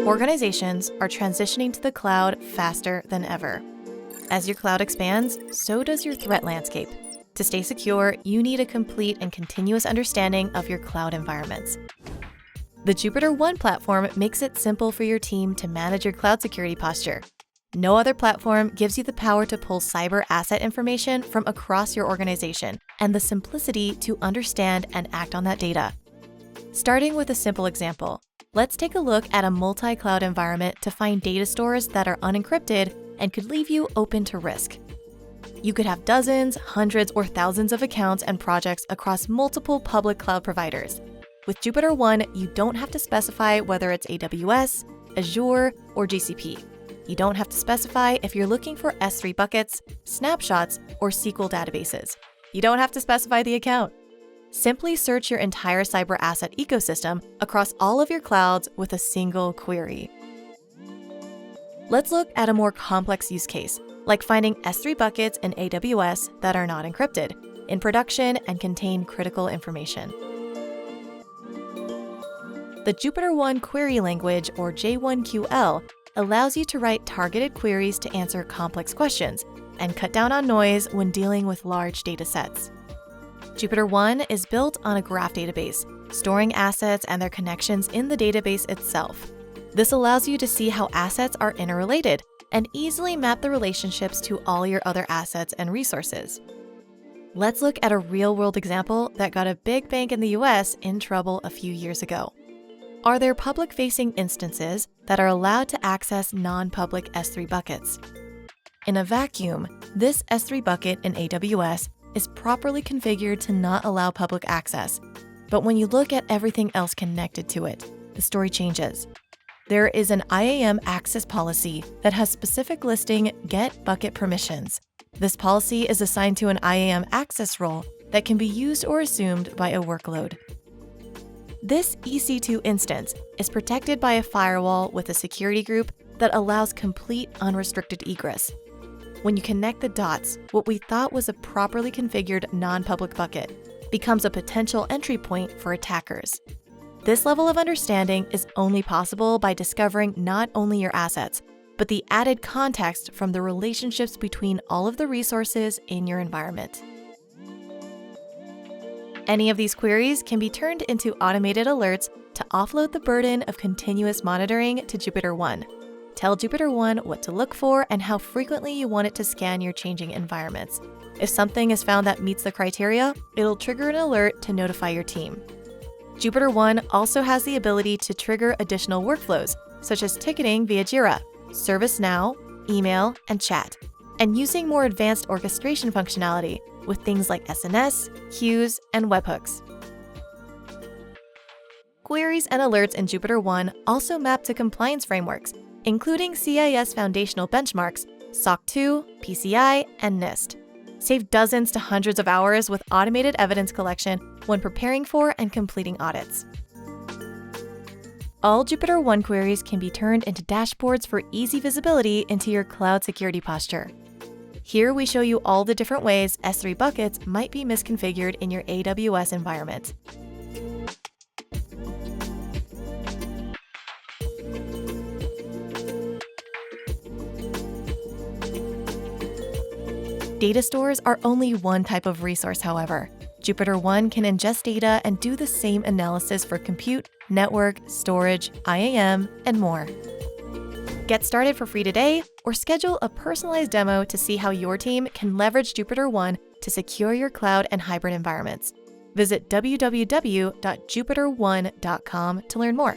Organizations are transitioning to the cloud faster than ever. As your cloud expands, so does your threat landscape. To stay secure, you need a complete and continuous understanding of your cloud environments. The JupiterOne platform makes it simple for your team to manage your cloud security posture. No other platform gives you the power to pull cyber asset information from across your organization and the simplicity to understand and act on that data. Starting with a simple example, let's take a look at a multi-cloud environment to find data stores that are unencrypted and could leave you open to risk. You could have dozens, hundreds, or thousands of accounts and projects across multiple public cloud providers. With JupiterOne, you don't have to specify whether it's AWS, Azure, or GCP. You don't have to specify if you're looking for S3 buckets, snapshots, or SQL databases. You don't have to specify the account. Simply search your entire cyber asset ecosystem across all of your clouds with a single query. Let's look at a more complex use case, like finding S3 buckets in AWS that are not encrypted, in production, and contain critical information. The JupiterOne query language, or J1QL, allows you to write targeted queries to answer complex questions and cut down on noise when dealing with large data sets. JupiterOne is built on a graph database, storing assets and their connections in the database itself. This allows you to see how assets are interrelated and easily map the relationships to all your other assets and resources. Let's look at a real-world example that got a big bank in the US in trouble a few years ago. Are there public-facing instances that are allowed to access non-public S3 buckets? In a vacuum, this S3 bucket in AWS is properly configured to not allow public access. But when you look at everything else connected to it, the story changes. There is an IAM access policy that has specific listing Get Bucket Permissions. This policy is assigned to an IAM access role that can be used or assumed by a workload. This EC2 instance is protected by a firewall with a security group that allows complete unrestricted egress. When you connect the dots, what we thought was a properly configured non-public bucket becomes a potential entry point for attackers. This level of understanding is only possible by discovering not only your assets, but the added context from the relationships between all of the resources in your environment. Any of these queries can be turned into automated alerts to offload the burden of continuous monitoring to JupiterOne. Tell JupiterOne what to look for and how frequently you want it to scan your changing environments. If something is found that meets the criteria, it'll trigger an alert to notify your team. JupiterOne also has the ability to trigger additional workflows, such as ticketing via Jira, ServiceNow, email, and chat, and using more advanced orchestration functionality with things like SNS, queues, and webhooks. Queries and alerts in JupiterOne also map to compliance frameworks, including CIS foundational benchmarks, SOC 2, PCI, and NIST. Save dozens to hundreds of hours with automated evidence collection when preparing for and completing audits. All JupiterOne queries can be turned into dashboards for easy visibility into your cloud security posture. Here we show you all the different ways S3 buckets might be misconfigured in your AWS environment. Data stores are only one type of resource, however. JupiterOne can ingest data and do the same analysis for compute, network, storage, IAM, and more. Get started for free today or schedule a personalized demo to see how your team can leverage JupiterOne to secure your cloud and hybrid environments. Visit www.jupiterone.com to learn more.